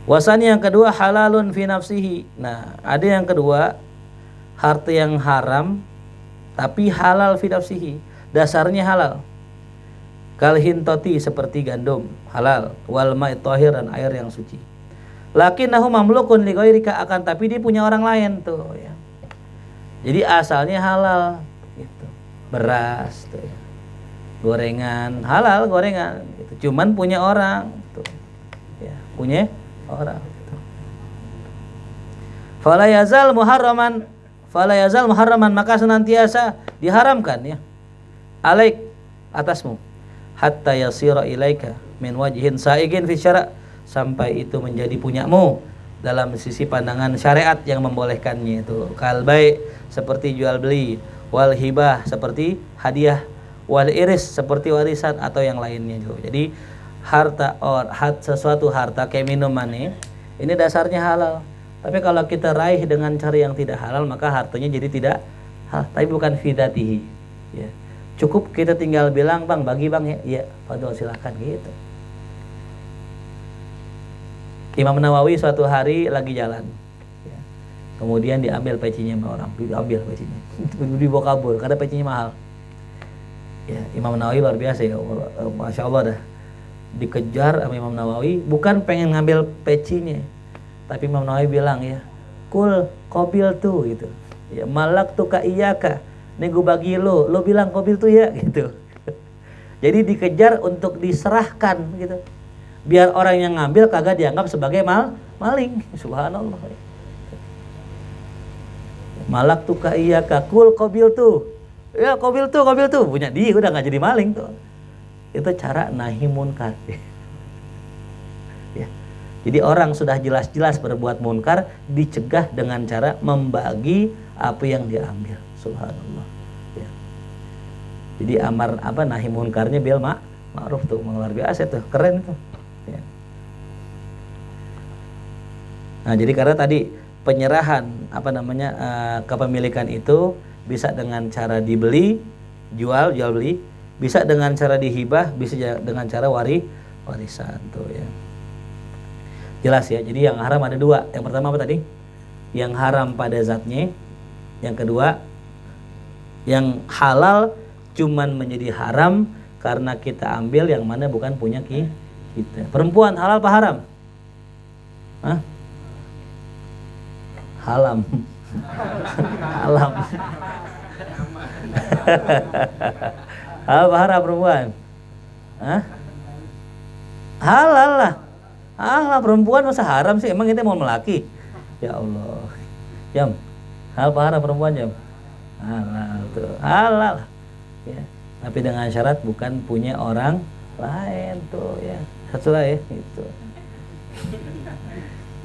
Wasani yang kedua halalun fi nafsihi. Nah ada yang kedua, harta yang haram tapi halal fi nafsihi, dasarnya halal. Kal hintoti, seperti gandum, halal. Wal ma'i thahir, dan air yang suci. Lakinnahu mamlukun li ghairika, akan tapi dia punya orang lain tuh ya. Jadi asalnya halal gitu. Beras tuh ya. Gorengan halal, gorengan gitu. Cuman punya orang tuh. Ya, punya orang gitu. Fala yazal muharraman, maka senantiasa diharamkan ya. Alaik, atasmu, hatta yasira ilaika min wajhin saigin fi syara', sampai itu menjadi punyamu dalam sisi pandangan syariat yang membolehkannya. Itu kal bai', seperti jual beli, wal hibah, seperti hadiah, wal iris, seperti warisan atau yang lainnya juga. Jadi sesuatu harta kayak minuman ini dasarnya halal, tapi kalau kita raih dengan cara yang tidak halal maka hartanya jadi tidak halal, tapi bukan fidatihi ya. Cukup kita tinggal bilang, bang bagi bang ya, iya padahal silakan gitu. Imam Nawawi suatu hari lagi jalan ya. Kemudian diambil pecinya sama orang, diambil pecinya, dibawa kabur karena pecinya mahal ya. Imam Nawawi luar biasa ya, Masya Allah dah, dikejar sama Imam Nawawi, bukan pengen ngambil pecinya, tapi Imam Nawawi bilang ya, kul qabil tuh gitu ya, malak tuh ka iyaka, nih gue bagi lo bilang qabil tuh ya gitu. Jadi dikejar untuk diserahkan gitu, biar orang yang ngambil kagak dianggap sebagai maling. Subhanallah. Malak tuh ka iyaka, kul qabil tuh ya, qabil tuh punya dia, udah nggak jadi maling tuh. Itu cara nahi munkar ya. Jadi orang sudah jelas-jelas berbuat munkar dicegah dengan cara membagi apa yang diambil. Subhanallah ya. Jadi nahi munkarnya bil ma'ruf tuh, luar biasa tuh, keren tuh ya. Nah jadi karena tadi penyerahan kepemilikan itu bisa dengan cara dibeli, jual beli, bisa dengan cara dihibah, bisa dengan cara warisan tuh ya. Jelas ya. Jadi yang haram ada 2. Yang pertama apa tadi? Yang haram pada zatnya. Yang kedua, yang halal cuman menjadi haram karena kita ambil yang mana bukan punya kita. Perempuan halal apa haram? Hah? Halam. Halam. Halal apa haram perempuan? Hah? Halal lah. Halal, perempuan masa haram sih? Emang kita mau melaki? Ya Allah. Jam. Halal apa haram perempuan, Jam? Halal tuh. Halal. Ya. Tapi dengan syarat bukan punya orang lain tuh ya. Satu lah ya itu.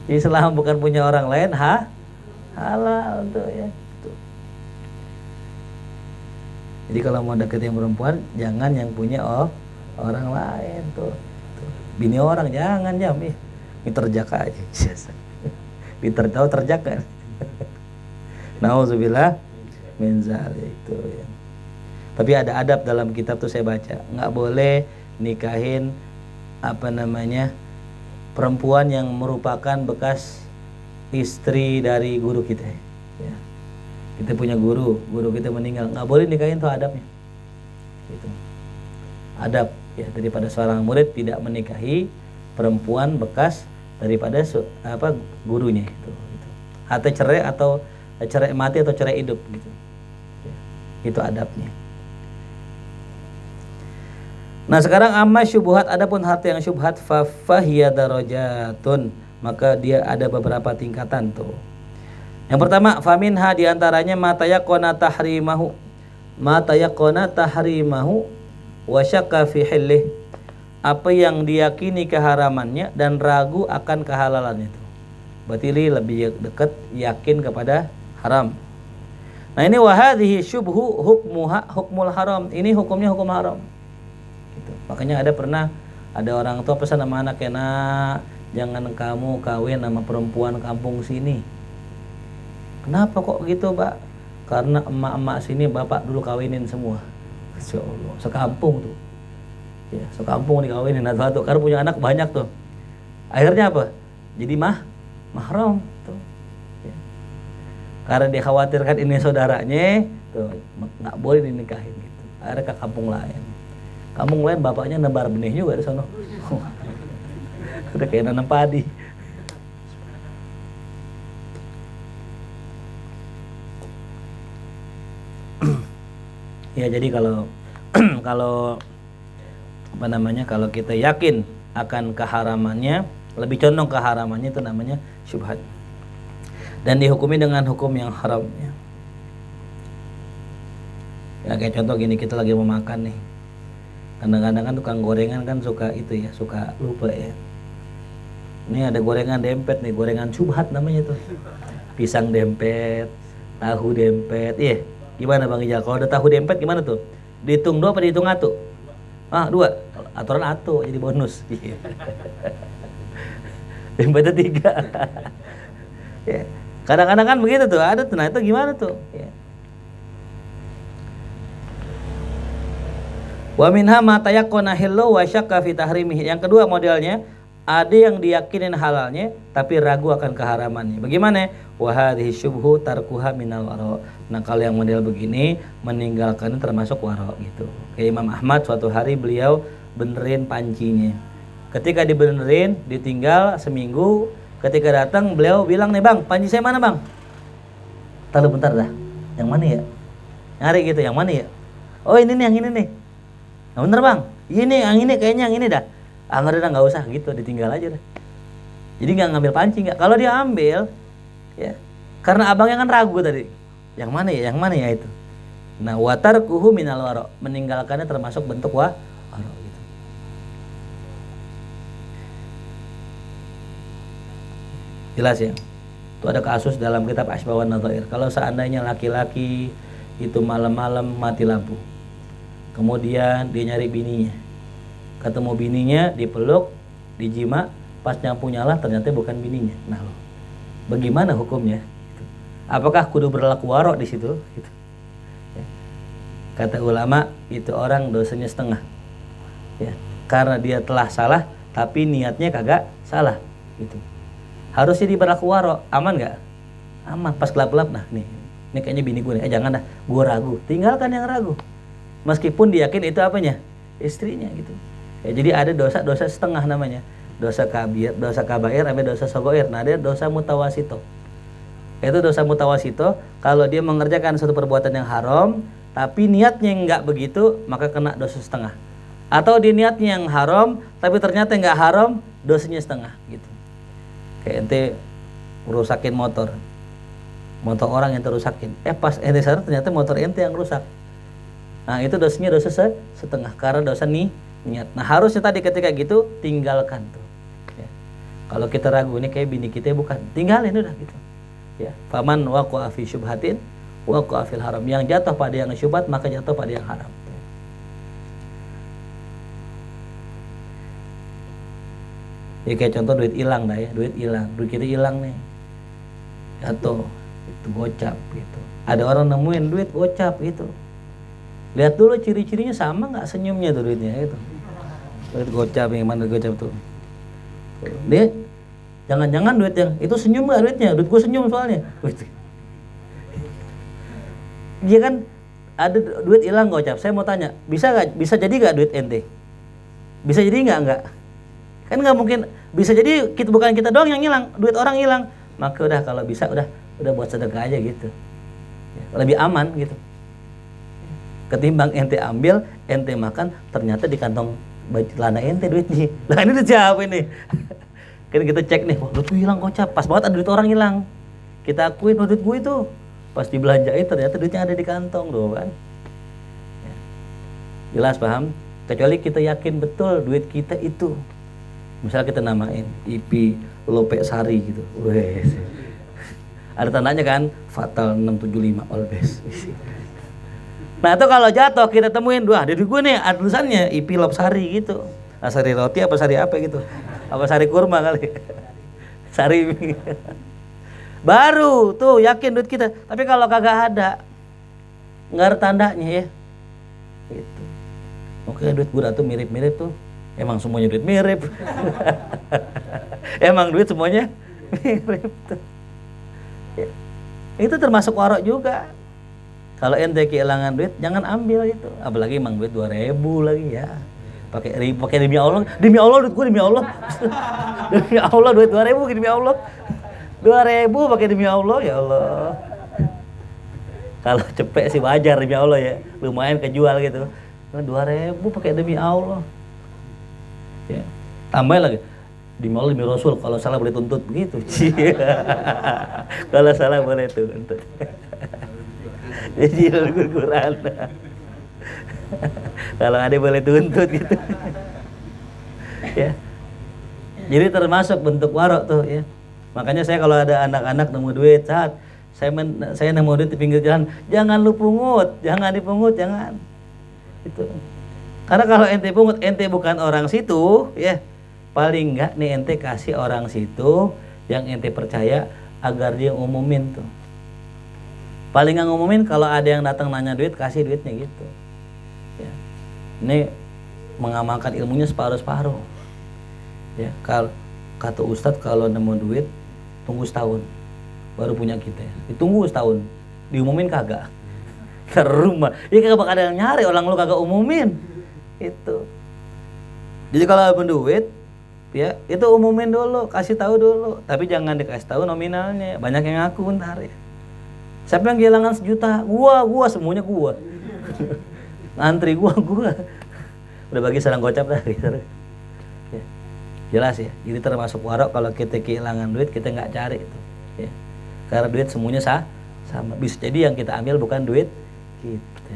Islam bukan punya orang lain, halal tuh ya. Tuh. Jadi kalau mau deketin perempuan jangan yang punya orang lain tuh. Bini orang jangan, Jam. Ini terjaka aja. Terjaka. Nauzubillah min zalik itu ya. Tapi ada adab dalam kitab tuh saya baca, nggak boleh nikahin perempuan yang merupakan bekas istri dari guru kita ya. Kita punya guru kita meninggal, nggak boleh nikahin, tuh adabnya. Gitu. Adab ya, daripada seorang murid tidak menikahi perempuan bekas daripada gurunya itu. Gitu. Atau cerai, atau cerai mati atau cerai hidup gitu. Ya, itu adabnya. Nah sekarang amma syubhat, adapun harta yang syubhat fahiya darajatun, maka dia ada beberapa tingkatan tuh. Yang pertama, faminha, diantaranya matayakona tahrimahu wa syakka fi hillih, apa yang diyakini keharamannya dan ragu akan kehalalannya itu. Berarti lebih dekat yakin kepada haram. Nah ini wahadhihi syubhu hukmul haram, ini hukumnya hukum haram gitu. Makanya ada orang tua pesan sama anaknya, nak, jangan kamu kawin sama perempuan kampung sini. Kenapa kok gitu, Pak? Karena emak-emak sini bapak dulu kawinin semua. Masya Allah, sekampung tuh. Ya, sekampung dikawinin satu, karena punya anak banyak tuh. Akhirnya apa? Jadi mahram tuh. Ya. Karena dikhawatirkan ini saudaranya, tuh nggak boleh dinikahin gitu. Akhirnya ke kampung lain. Kampung lain bapaknya nebar benih juga di sana. Udah kayak nanam padi. Ya jadi kalau kalau kita yakin akan keharamannya, lebih condong keharamannya, itu namanya syubhat. Dan dihukumi dengan hukum yang haram ya. Ya kayak contoh gini, kita lagi mau makan nih. Kadang-kadang kan tukang gorengan kan suka itu ya, suka lupa ya. Ini ada gorengan dempet nih, gorengan syubhat namanya tuh. Pisang dempet, tahu dempet. Iya. Gimana Bang Ijal? Kalau ada tahu dempet gimana tuh? Dihitung 2 apa dihitung 1? 2. Aturan 1 jadi bonus. Dempetnya 3. Ya. Kadang-kadang kan begitu tuh, ada tuh. Nah itu gimana tuh? Ya. Wa minha ma tayaqqana hillu wa syakka fi tahrimihi. Yang kedua modelnya, ada yang diyakinin halalnya tapi ragu akan keharamannya. Bagaimana? Wa hadhihi syubhu tarkuha minal wara. Nah, kalau yang model begini meninggalkannya termasuk wara gitu. Kayak Imam Ahmad, suatu hari beliau benerin pancinya. Ketika dibenerin, ditinggal seminggu. Ketika datang beliau bilang, "Nih Bang, panci saya mana Bang?" Tahu bentar dah. Yang mana ya? Nyari gitu, yang mana ya? Oh, ini nih, yang ini nih. Nah, bener Bang. Ini yang ini kayaknya yang ini dah. Nggak usah gitu, ditinggal aja dah. Jadi nggak ngambil panci nggak. Kalau dia ambil, ya, karena abangnya kan ragu tadi. Yang mana ya? Yang mana ya itu? Nah, watarkuhu minal wara, meninggalkannya termasuk bentuk wara gitu. Jelas ya? Itu ada kasus dalam kitab Asbah wan Nadhair. Kalau seandainya laki-laki itu malam-malam mati lampu. Kemudian dia nyari bininya. Ketemu bininya, dipeluk, dijima, pas lampu nyala ternyata bukan bininya. Nah, bagaimana hukumnya? Apakah kudu berlaku waro di situ? Gitu. Ya. Kata ulama, itu orang dosanya setengah. Ya. Karena dia telah salah, tapi niatnya kagak salah. Gitu. Harusnya diberlaku waro, aman nggak? Aman. Pas gelap-gelap, nah nih, ini kayaknya bini gue nih. Jangan dah, gue ragu. Tinggalkan yang ragu. Meskipun dia yakin itu apanya? Istrinya gitu. Ya, jadi ada dosa setengah namanya. Dosa kabair, sampai dosa sogoir. Nah, ada dosa mutawasito. Itu dosa mutawasito, kalau dia mengerjakan suatu perbuatan yang haram tapi niatnya nggak begitu, maka kena dosa setengah. Atau dia niatnya yang haram tapi ternyata nggak haram, dosanya setengah gitu. Kayak ente rusakin motor orang yang terusakin, pas ente sadar ternyata motor ente yang rusak. Nah itu dosanya dosa setengah karena dosa niat. Nah harusnya tadi ketika gitu tinggalkan tuh ya. Kalau kita ragu ini kayak bini kita bukan, tinggalin udah gitu ya. Faman waqa'a fi syubhatin waqa'a fil haram. Yang jatuh pada yang syubhat maka jatuh pada yang haram. Ya kayak contoh duit hilang dah ya, duit kita hilang nih, jatuh itu gocap gitu. Ada orang nemuin duit gocap gitu, lihat dulu ciri-cirinya sama nggak senyumnya tuh duitnya itu, duit gocap yang mana gocap tuh, dia jangan-jangan duit yang itu senyum nggak duitnya, duit gue senyum soalnya, Dia kan ada duit hilang gocap. Saya mau tanya, bisa jadi nggak duit ente? Bisa jadi nggak? Kan nggak mungkin. Bisa jadi bukan kita doang yang hilang, duit orang hilang. Maka udah kalau bisa udah buat sedekah aja gitu. Lebih aman gitu. Ketimbang ente ambil, ente makan, ternyata di kantong baju celana ente duitnya. Lah ini udah siapa ini? Kan kita cek nih, wah duit gue hilang gocap. Pas banget ada duit orang hilang. Kita akuin, duit gue itu. Pas dibelanjain ternyata duitnya ada di kantong doh kan. Jelas paham? Kecuali kita yakin betul duit kita itu. Misal kita namain IP Lope Sari gitu. Wes. Ada tandanya kan, Fatal 675 Always. Nah itu kalau jatuh kita temuin, wah dari gue nih ada tulisannya IP Lopsari gitu. Nah, sari roti apa sari apa gitu? Apa sari kurma kali? Sari. Baru tuh yakin duit kita. Tapi kalau kagak ada, nggak ada tandanya ya. Gitu. Oke duit gue tuh mirip-mirip tuh. Emang semuanya duit mirip. Emang duit semuanya mirip tuh. Ya. Itu termasuk warok juga. Kalau ente kehilangan duit, jangan ambil itu. Apalagi emang duit 2.000 lagi ya. Pakai demi Allah duit gue demi Allah. Demi Allah duit 2.000 demi Allah. 2.000 pakai demi Allah ya Allah. Kalau cepet sih wajar demi Allah ya. Lumayan kejual gitu. 2.000 pakai demi Allah. Ya. Tambah lagi demi Allah demi Rasul, kalau salah boleh tuntut begitu. Kalau salah boleh tuntut. Jadi Quran. Kalau ada boleh tuntut gitu. Ya. Jadi termasuk bentuk warok tuh ya. Makanya saya kalau ada anak-anak nemu duit, saat saya nemu duit di pinggir jalan, jangan lu pungut, jangan dipungut, jangan. Itu. Karena kalau ente pungut, ente bukan orang situ, ya. Paling enggak nih ente kasih orang situ yang ente percaya agar dia umumin tuh. Paling nggak ngumumin kalau ada yang datang nanya duit, kasih duitnya gitu. Ya. Ini mengamalkan ilmunya separuh-separuh. Ya, kalau kata Ustadz kalau nemu duit tunggu setahun baru punya kita. Ditunggu setahun, diumumin kagak. Ke rumah, ya kagak bakal ada yang nyari orang lu kagak umumin. Itu. Jadi kalau ada duit, ya itu umumin dulu, kasih tahu dulu. Tapi jangan dikasih tahu nominalnya. Banyak yang ngaku ntar ya. Siapa yang kehilangan 1 juta? Gua semuanya gua. Ngantri gua. Udah bagi sarang gocap dah gitu. Ya. Jelas ya. Jadi termasuk warok kalau kita kehilangan duit kita nggak cari itu. Ya. Karena duit semuanya sama. Bisa jadi yang kita ambil bukan duit kita.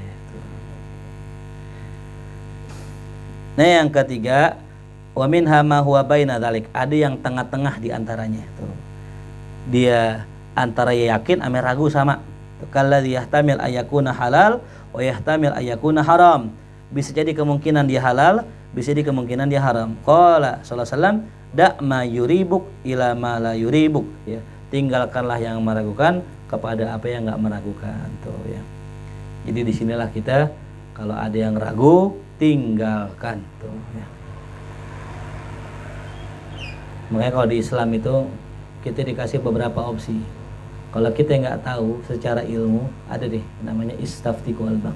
Nah yang ketiga, wa minha ma huwa baina dzalik. Ada yang tengah-tengah di antaranya itu. Dia antara yakin ame ragu sama. Kalladzi yahtamil ayyakuna halal wa yahtamil ayyakuna haram. Bisa jadi kemungkinan dia halal, bisa jadi kemungkinan dia haram. Qala sallallahu alaihi wasallam, da' ma yuribuk ila ma la yuribuk, ya. Tinggalkanlah yang meragukan kepada apa yang enggak meragukan tuh ya. Jadi disinilah kita kalau ada yang ragu tinggalkan tuh ya. Makanya kalau di Islam itu kita dikasih beberapa opsi. Kalau kita nggak tahu secara ilmu, ada deh namanya istafti qalbak.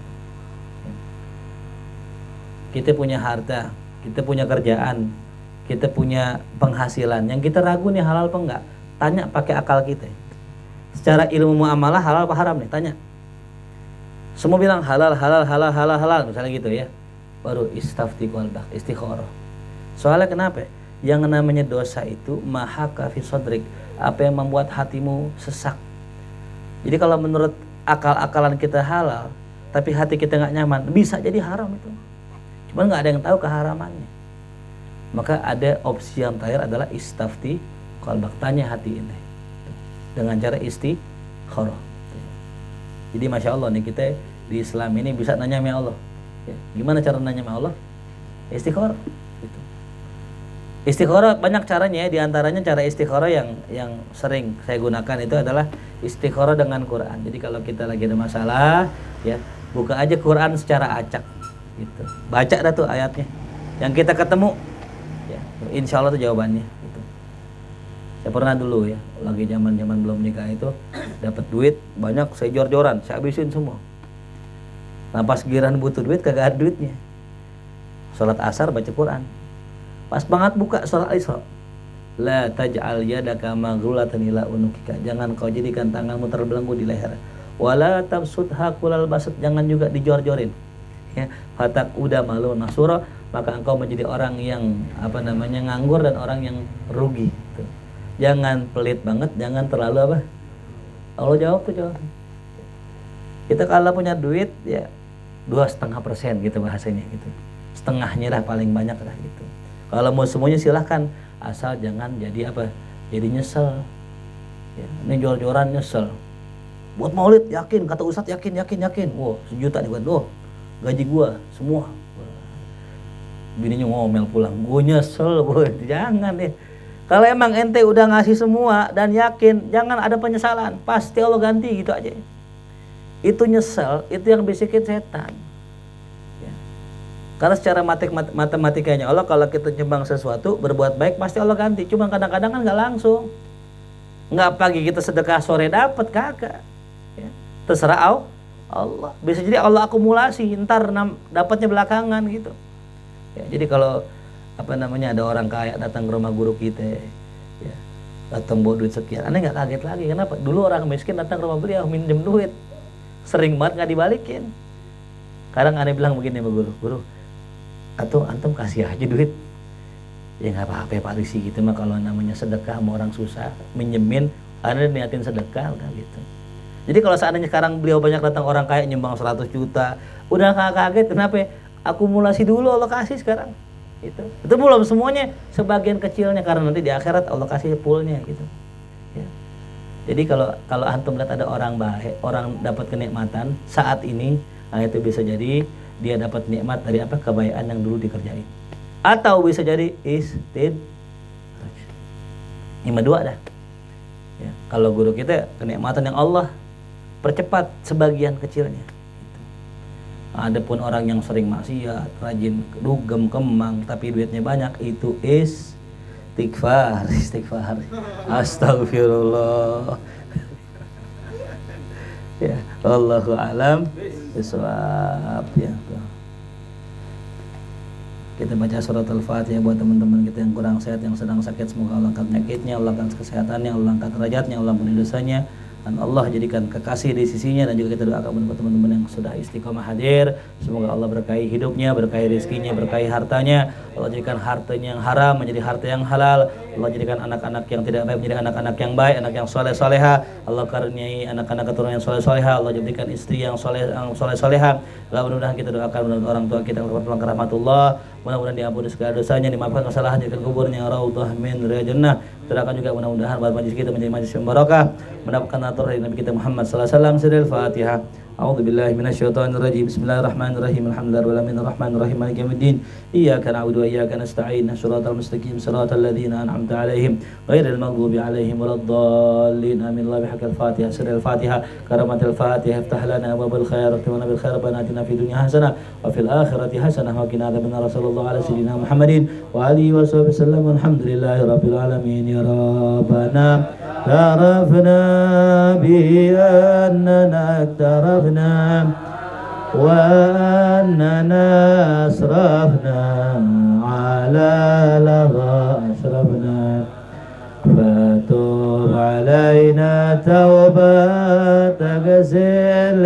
Kita punya harta, kita punya kerjaan, kita punya penghasilan. Yang kita ragu nih halal apa enggak? Tanya pakai akal kita. Secara ilmu muamalah halal apa haram nih? Tanya. Semua bilang halal, misalnya gitu ya. Baru istafti qalbak, istikharah. Soalnya kenapa? Yang namanya dosa itu mahaka fi sadrik, apa yang membuat hatimu sesak. Jadi kalau menurut akal-akalan kita halal, tapi hati kita nggak nyaman, bisa jadi haram itu. Cuman nggak ada yang tahu keharamannya. Maka ada opsi yang terakhir adalah istafti qalbak, tanya hati ini dengan cara istikharah. Jadi masya Allah nih kita di Islam ini bisa nanya sama Allah. Ya, gimana cara nanya sama Allah? Istikharah. Gitu. Istikharah banyak caranya ya, diantaranya cara istikharah yang sering saya gunakan itu adalah istikharah dengan Quran. Jadi kalau kita lagi ada masalah, ya buka aja Quran secara acak, gitu. Baca dah tuh ayatnya, yang kita ketemu, ya insya Allah tuh jawabannya. Gitu. Saya pernah dulu ya, lagi zaman belum nikah itu, dapat duit banyak, saya jor-joran, saya habisin semua. Nah pas giliran butuh duit kagak ada duitnya. Sholat asar baca Quran. Pas banget buka sholat Isra. La taj'al yadaka maghlulatan ila unukika. Jangan kau jadikan tanganmu terbelenggu di leher. Wala tabsutha kulal basut. Jangan juga dijor-jorin. Ya, fatak udah malu nasura, maka engkau menjadi orang yang nganggur dan orang yang rugi. Gitu. Jangan pelit banget, jangan terlalu apa? Allah jawab tuh jawab. Kita kalau punya duit ya 2,5% gitu bahasanya gitu. Setengahnya lah paling banyak lah gitu. Kalau mau semuanya silahkan, asal jangan jadi apa? Jadi nyesel. Ya, ini jor-joran nyesel. Buat maulid yakin, kata Ustadz yakin. Wow, 1 juta nih gua. Gaji gua semua. Bininya ngomel pulang, gua nyesel, gua jangan deh. Kalau emang ente udah ngasih semua dan yakin, jangan ada penyesalan. Pasti Allah ganti gitu aja. Itu nyesel, itu yang bisikin setan. Ya. Karena secara matematikanya Allah, kalau kita nyumbang sesuatu, berbuat baik pasti Allah ganti. Cuma kadang-kadang kan nggak langsung. Nggak pagi kita sedekah sore dapat kagak. Ya. Terserah Allah. Bisa jadi Allah akumulasi, ntar dapatnya belakangan gitu. Ya, jadi kalau ada orang kaya datang ke rumah guru kita, ya, datang bawa duit sekian, aneh nggak kaget lagi. Kenapa? Dulu orang miskin datang ke rumah beliau minjem duit, sering banget nggak dibalikin. Kadang aneh bilang begini sama guru, atau antum kasih aja duit. Ya nggak apa-apa Pak Risi gitu mah, kalau namanya sedekah sama orang susah, minjemin, aneh niatin sedekah udah gitu. Jadi kalau seandainya sekarang beliau banyak datang orang kaya nyumbang 100 juta, udah kaget, kenapa? Akumulasi dulu Allah kasih sekarang. Itu belum semuanya, sebagian kecilnya, karena nanti di akhirat Allah kasih fullnya gitu. Ya. Jadi kalau antum lihat ada orang baik, orang dapat kenikmatan saat ini, nah itu bisa jadi dia dapat nikmat dari apa? Kebaikan yang dulu dikerjain. Atau bisa jadi istidraj. Ini dua dah. Ya. Kalau guru kita kenikmatan yang Allah percepat sebagian kecilnya. Adapun orang yang sering maksiat, rajin dugem kemang tapi duitnya banyak, itu istighfar. Astagfirullah. Ya, Allahu a'lam bishawab ya. Kita baca surat Al-Fatihah buat teman-teman kita yang kurang sehat, yang sedang sakit, semoga Allah angkat penyakitnya, Allah angkat kesehatannya, Allah angkat derajatnya, Allah ampuni dosanya, dan Allah jadikan kekasih di sisinya. Dan juga kita doakan buat teman-teman yang sudah istiqomah hadir, semoga Allah berkahi hidupnya, berkahi rezekinya, berkahi hartanya, Allah jadikan hartanya yang haram menjadi harta yang halal, Allah jadikan anak-anak yang tidak baik menjadi anak-anak yang baik, anak yang soleh-soleha, Allah karuniai anak-anak keturunan yang soleh-soleha, Allah jadikan istri yang soleh-soleha. Mudah-mudahan kita doakan mudah orang tua kita yang berpulang ke rahmatullah, mudah-mudahan diampuni segala dosanya, dimaafkan kesalahan, jadikan kuburnya raudhah min riyadil jannah. Doakan juga mudah-mudahan buat majlis kita menjadi majlis yang barakah, mendapatkan atur dari Nabi kita Muhammad sallallahu alaihi wasallam. Surah Al-Fatihah. A'udzu billahi minasyaitonir rajim. Bismillahirrahmanirrahim. Alhamdulillahirabbil alamin arrahmanir rahim maliki yaumiddin. Iyyaka na'budu wa iyyaka nasta'in. Shiratal mustaqim shiratal ladzina an'amta 'alaihim ghairil maghdubi 'alaihim waladdallin. Amin. La bihaqqil Fatihah. Surah Al-Fatihah. Karamatil Fatihah. Iftah lana abwaabal khair wa qina bil khair. Rabbana atina fid dunya hasanah wa fil akhirati hasanah wa qina adzabannar. Sallallahu ala sayyidina Muhammadin wa alihi wasallam. Alhamdulillahirabbil alamin. Ya Rabbana tarafna bi annana اقترفنا وأننا أسرفنا على لظى أشرفنا فتوب علينا توبة تغسل